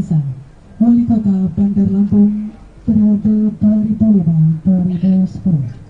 Nisa, Wali Kota Bandar Lampung periode 2005-2010.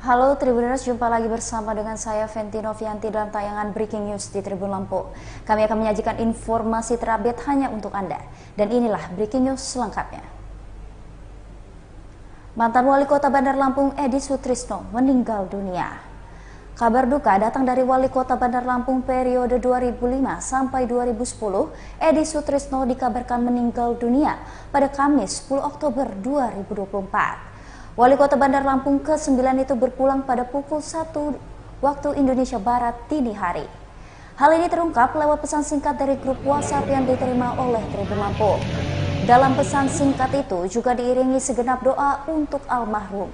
Halo Tribuners, jumpa lagi bersama dengan saya Fenty Novianti dalam tayangan Breaking News di Tribun Lampung. Kami akan menyajikan informasi terupdate hanya untuk Anda. Dan inilah Breaking News selengkapnya. Mantan Wali Kota Bandar Lampung Edi Sutrisno meninggal dunia. Kabar duka datang dari Wali Kota Bandar Lampung periode 2005 sampai 2010, Edi Sutrisno dikabarkan meninggal dunia pada Kamis 10 Oktober 2024. Wali Kota Bandar Lampung ke-9 itu berpulang pada pukul 1 waktu Indonesia Barat dini hari. Hal ini terungkap lewat pesan singkat dari grup WhatsApp yang diterima oleh Tribun Lampung. Dalam pesan singkat itu juga diiringi segenap doa untuk almarhum.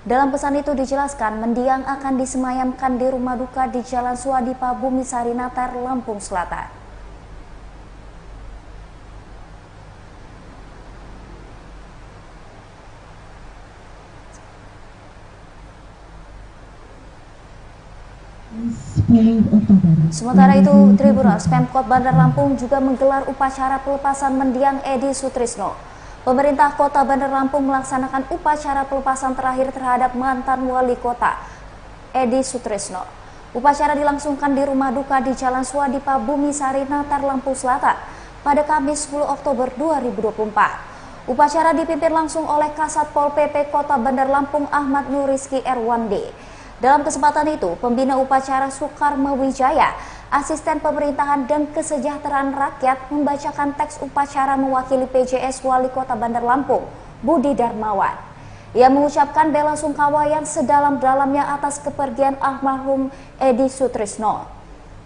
Dalam pesan itu dijelaskan mendiang akan disemayamkan di rumah duka di Jalan Suadipa Bumisari Natar, Lampung Selatan. Sementara itu, Tribuners Pemkot Bandar Lampung juga menggelar upacara pelepasan mendiang Edi Sutrisno. Pemerintah Kota Bandar Lampung melaksanakan upacara pelepasan terakhir terhadap mantan Wali Kota Edi Sutrisno. Upacara dilangsungkan di rumah duka di Jalan Suadipa Bumisari Natar, Lampung Selatan pada Kamis 10 Oktober 2024. Upacara dipimpin langsung oleh Kasat Pol PP Kota Bandar Lampung Ahmad Nuriski Erwandi. Dalam kesempatan itu, pembina upacara Sukarma Wijaya, asisten pemerintahan dan kesejahteraan rakyat membacakan teks upacara mewakili PJS Wali Kota Bandar Lampung, Budi Darmawan. Ia mengucapkan bela sungkawa yang sedalam-dalamnya atas kepergian almarhum Edi Sutrisno.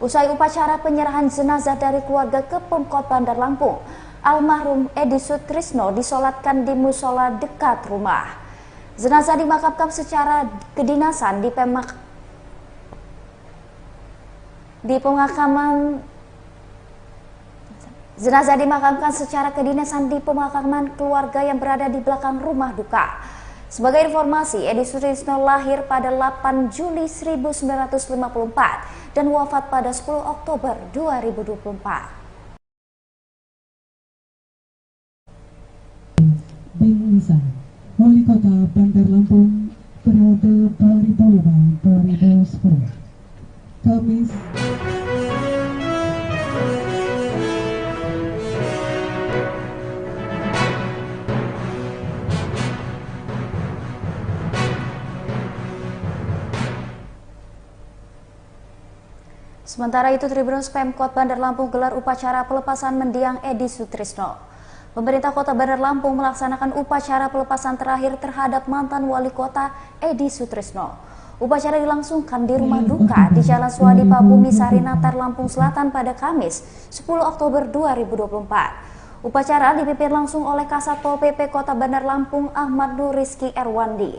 Usai upacara penyerahan jenazah dari keluarga ke Pemkot Bandar Lampung, almarhum Edi Sutrisno disolatkan di musola dekat rumah. Jenazah dimakamkan secara kedinasan di pemakaman keluarga yang berada di belakang rumah duka. Sebagai informasi, Edi Sutrisno lahir pada 8 Juli 1954 dan wafat pada 10 Oktober 2024. Nisa, Wali Kota Bandar Lampung periode 2005-2010. Kamis Sementara itu, Tribuners Pemkot Bandar Lampung gelar upacara pelepasan mendiang Edi Sutrisno. Pemerintah Kota Bandar Lampung melaksanakan upacara pelepasan terakhir terhadap mantan Wali Kota Edi Sutrisno. Upacara dilangsungkan di rumah duka di Jalan Suadipa Bumisari Natar, Lampung Selatan pada Kamis 10 Oktober 2024. Upacara dipimpin langsung oleh Kasat Pol PP Kota Bandar Lampung Ahmad Nuriski Erwandi.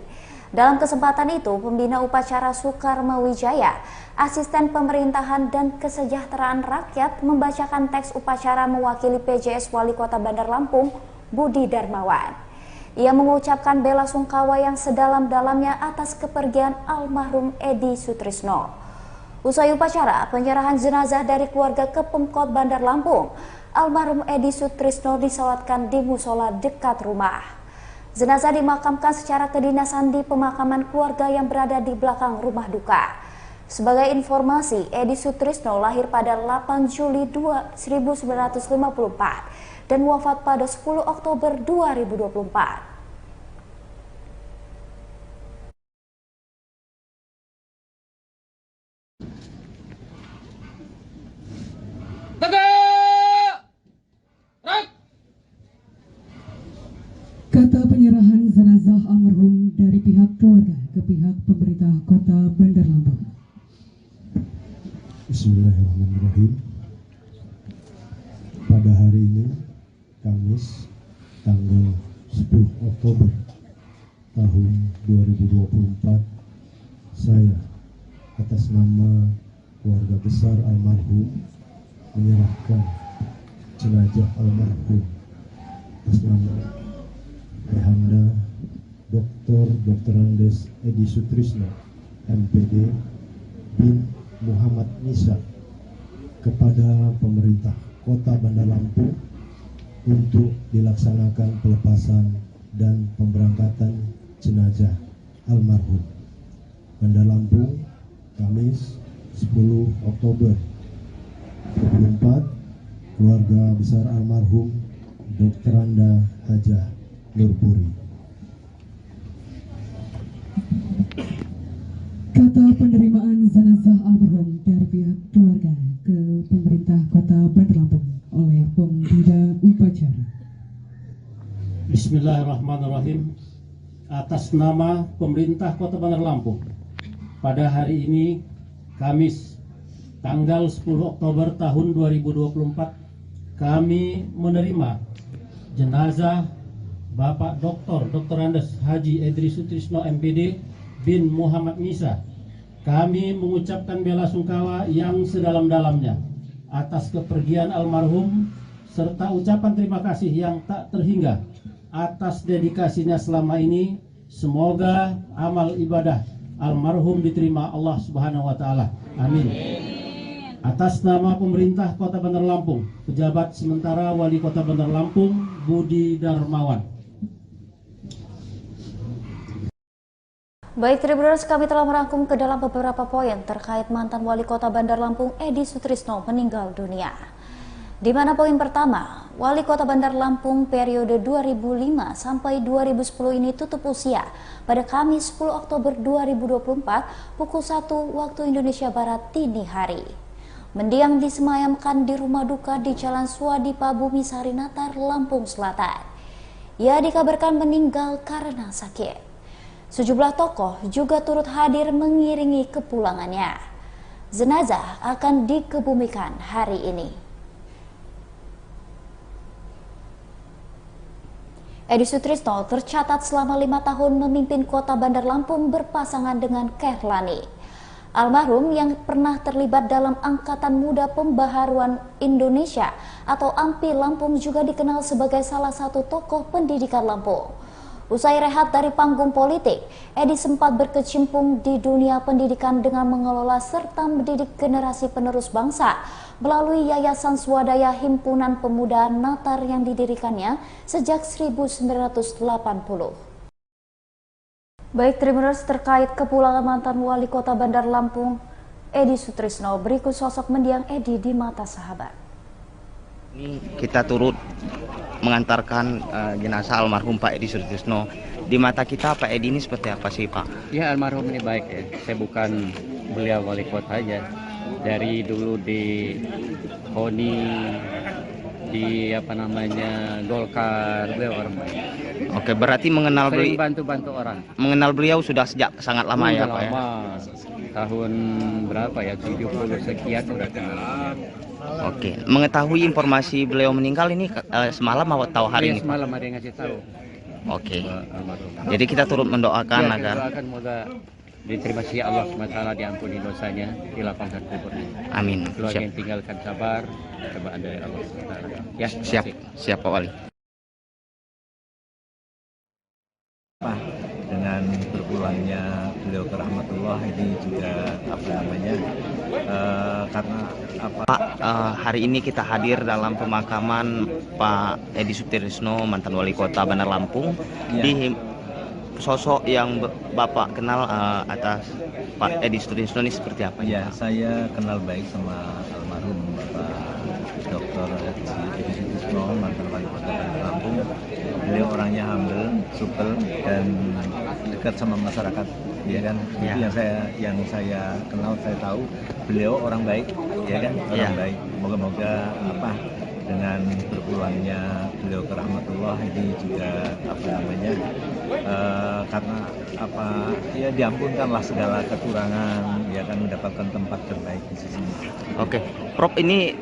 Dalam kesempatan itu, pembina upacara Sukarma Wijaya, asisten pemerintahan dan kesejahteraan rakyat membacakan teks upacara mewakili PJS Wali Kota Bandar Lampung, Budi Darmawan. Ia mengucapkan bela sungkawa yang sedalam-dalamnya atas kepergian almarhum Edi Sutrisno. Usai upacara penyerahan jenazah dari keluarga ke Pemkot Bandar Lampung, almarhum Edi Sutrisno disolatkan di musola dekat rumah. Jenazah dimakamkan secara kedinasan di pemakaman keluarga yang berada di belakang rumah duka. Sebagai informasi, Edi Sutrisno lahir pada 8 Juli 1954 dan wafat pada 10 Oktober 2024. kata penyerahan jenazah almarhum dari pihak keluarga ke pihak pemerintah Kota Bandar Lampung. Bismillahirrahmanirrahim. Pada hari ini, Kamis, tanggal 10 Oktober tahun 2024, saya atas nama keluarga besar almarhum menyerahkan jenazah almarhum atas nama Ayahanda Dr. Andes Edi Sutrisno MPD bin Muhammad Nisa kepada pemerintah Kota Bandar Lampung untuk dilaksanakan pelepasan dan pemberangkatan jenazah almarhum. Bandar Lampung, Kamis 10 Oktober 2024, keluarga besar almarhum Dr. Anda Hajah Nurpuri. Kata penerimaan jenazah almarhum dari pihak keluarga ke pemerintah Kota Bandar Lampung oleh pembina upacara. Bismillahirrahmanirrahim. Atas nama pemerintah Kota Bandar Lampung, pada hari ini Kamis tanggal 10 Oktober tahun 2024, kami menerima jenazah Bapak Dr. Andes Haji Edi Sutrisno MPD bin Muhammad Nisa. Kami mengucapkan bela sungkawa yang sedalam-dalamnya atas kepergian almarhum serta ucapan terima kasih yang tak terhingga atas dedikasinya selama ini. Semoga amal ibadah almarhum diterima Allah Subhanahu wa taala. Amin. Atas nama pemerintah Kota Bandar Lampung, pejabat sementara Wali Kota Bandar Lampung Budi Darmawan. Baik, Tribuners, kami telah merangkum ke dalam beberapa poin terkait mantan Wali Kota Bandar Lampung Edi Sutrisno meninggal dunia. Di mana poin pertama, Wali Kota Bandar Lampung periode 2005 sampai 2010 ini tutup usia pada Kamis 10 Oktober 2024 pukul 1 waktu Indonesia Barat dini hari. Mendiang disemayamkan di rumah duka di Jalan Swadipa Bumi Sari Natar, Lampung Selatan. Ia dikabarkan meninggal karena sakit. Sejumlah tokoh juga turut hadir mengiringi kepulangannya. Jenazah akan dikebumikan hari ini. Edi Sutrisno tercatat selama 5 tahun memimpin Kota Bandar Lampung berpasangan dengan Kehlani. Almarhum yang pernah terlibat dalam Angkatan Muda Pembaharuan Indonesia atau AMPI Lampung juga dikenal sebagai salah satu tokoh pendidikan Lampung. Usai rehat dari panggung politik, Edi sempat berkecimpung di dunia pendidikan dengan mengelola serta mendidik generasi penerus bangsa melalui Yayasan Swadaya Himpunan Pemuda Natar yang didirikannya sejak 1980. Baik, Tribuners, terkait kepulangan mantan Wali Kota Bandar Lampung Edi Sutrisno, berikut sosok mendiang Edi di mata sahabat. Ini kita turut mengantarkan jenazah almarhum Pak Edi Sutrisno. Di mata kita Pak Edi ini seperti apa sih, Pak? Ya, almarhum ini baik ya. Saya bukan beliau wali kota aja. Dari dulu di KONI, di Golkar, beliau orang baik. Oke, berarti mengenal Sering beliau, bantu-bantu orang. mengenal beliau sudah sejak sangat lama ya, Pak ya? Lama. Tahun berapa ya? 70 sekian udah kenal. Oke, mengetahui informasi beliau meninggal ini semalam atau hari ini, Pak? Semalam ada yang ngasih tahu. Oke. Almarhum. Jadi kita turut mendoakan Ya, agar doakan moga diterima kasih Allah SWT, diampuni dosanya, dilapangkan kuburnya. amin. Keluarga Siap. yang tinggalkan sabar, cobaan dari Allah SWT. Ya, Siap, siap Pak Wali. Dengan berpulangnya beliau ke rahmatullah ini juga karena Pak, hari ini kita hadir dalam pemakaman Pak Edi Sutrisno, mantan Wali Kota Bandar Lampung. Ya. Di sosok yang Bapak kenal atas Pak Edi Sutrisno ini seperti apa? Ya, saya kenal baik sama almarhum Bapak Dr. Edi Sutrisno, mantan Wali Kota Bandar Lampung. Beliau orangnya humble, supel, dan dekat sama masyarakat, ya kan? Ya. Itu yang saya kenal, saya tahu beliau orang baik, ya kan? Orang Ya. baik. Moga-moga dengan berpulangnya beliau ke rahmatullah ini juga karena ya diampunkanlah segala kekurangan, ya kan, mendapatkan tempat terbaik di sisi. Oke, Prof, ini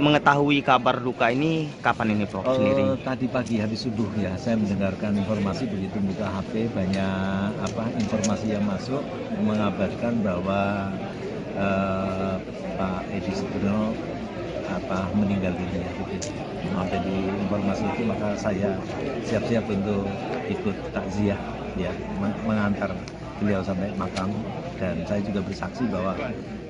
mengetahui kabar duka ini kapan ini, Prof, sendiri? Tadi pagi habis subuh ya, saya mendengarkan informasi, begitu buka HP banyak informasi yang masuk mengabarkan bahwa Pak Edi Sutrisno meninggal dunia gitu. Jadi informasi itu maka saya siap-siap untuk ikut takziah ya, mengantar beliau sampai makam, dan saya juga bersaksi bahwa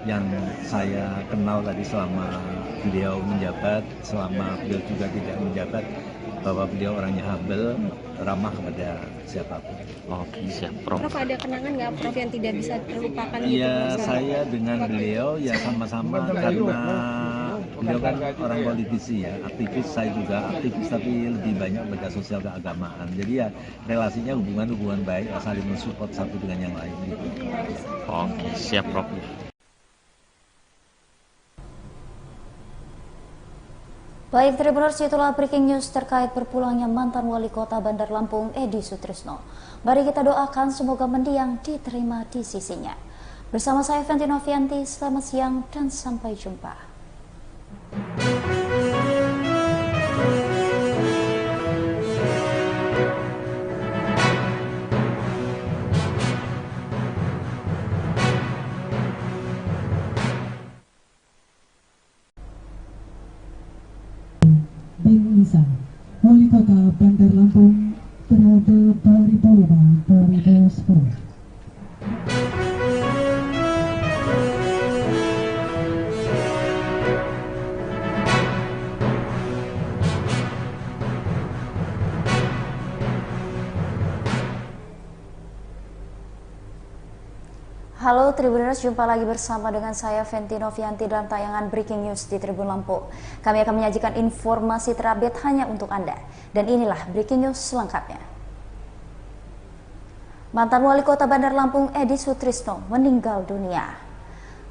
yang saya kenal tadi selama beliau menjabat, selama beliau juga tidak menjabat, bahwa beliau orangnya humble, ramah kepada siapapun. Oke, siap, Prof. Prof, ada kenangan nggak Prof yang tidak bisa terlupakan gitu? Iya, saya dengan beliau ya sama-sama, karena beliau kan orang politisi ya, aktivis, saya juga aktivis tapi lebih banyak pada sosial keagamaan. Jadi ya relasinya hubungan baik, saling mensupport satu dengan yang lain gitu. Oke, siap, Prof. Baik, Tribuners, itulah breaking news terkait berpulangnya mantan wali kota Bandar Lampung Edi Sutrisno. Mari kita doakan semoga mendiang diterima di sisinya. Bersama saya Fenty Novianti, selamat siang dan sampai jumpa. Nisa, Wali Kota Bandar Lampung periode 2005-2010. Halo Tribuners, jumpa lagi bersama dengan saya Fenty Novianti dalam tayangan Breaking News di Tribun Lampung. Kami akan menyajikan informasi terupdate hanya untuk Anda. Dan inilah Breaking News selengkapnya. Mantan Wali Kota Bandar Lampung Edi Sutrisno meninggal dunia.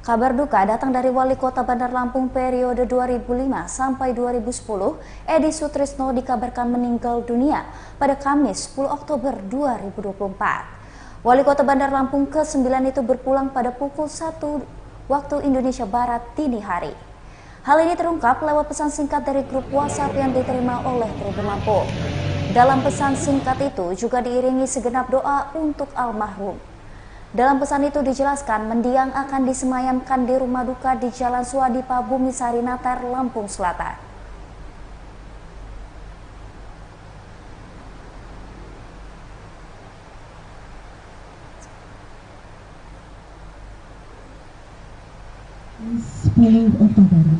Kabar duka datang dari Wali Kota Bandar Lampung periode 2005 sampai 2010, Edi Sutrisno dikabarkan meninggal dunia pada Kamis 10 Oktober 2024. Wali Kota Bandar Lampung ke-9 itu berpulang pada pukul 1 waktu Indonesia Barat dini hari. Hal ini terungkap lewat pesan singkat dari grup WhatsApp yang diterima oleh Tribun Lampung. Dalam pesan singkat itu juga diiringi segenap doa untuk almarhum. Dalam pesan itu dijelaskan mendiang akan disemayamkan di rumah duka di Jalan Suadipa Bumisari Natar, Lampung Selatan.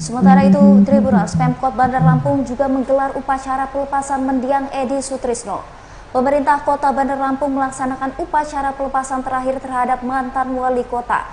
Sementara itu, Tribuners, Pemkot Bandar Lampung juga menggelar upacara pelepasan mendiang Edi Sutrisno. Pemerintah Kota Bandar Lampung melaksanakan upacara pelepasan terakhir terhadap mantan wali kota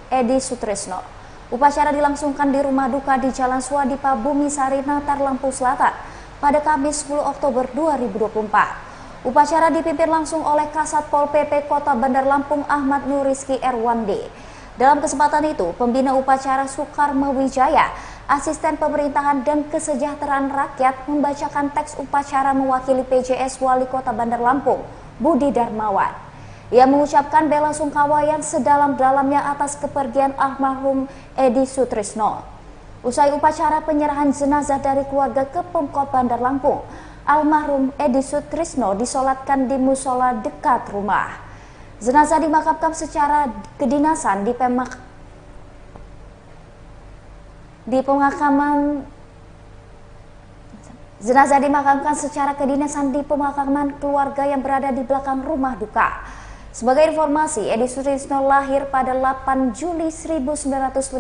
Edi Sutrisno. Upacara dilangsungkan di rumah duka di Jalan Suadipa Bumisari Natar, Lampung Selatan pada Kamis 10 Oktober 2024. Upacara dipimpin langsung oleh Kasat Pol PP Kota Bandar Lampung Ahmad Nuriski Erwandi. Dalam kesempatan itu, pembina upacara Soekarno Wijaya, asisten pemerintahan dan kesejahteraan rakyat membacakan teks upacara mewakili PJS Wali Kota Bandar Lampung, Budi Darmawan. Ia mengucapkan bela sungkawa yang sedalam-dalamnya atas kepergian almarhum Edi Sutrisno. Usai upacara penyerahan jenazah dari keluarga ke Pemkot Bandar Lampung, almarhum Edi Sutrisno disolatkan di musola dekat rumah. Jenazah dimakamkan secara kedinasan di pemakaman keluarga yang berada di belakang rumah duka. Sebagai informasi, Edi Sutrisno lahir pada 8 Juli 1954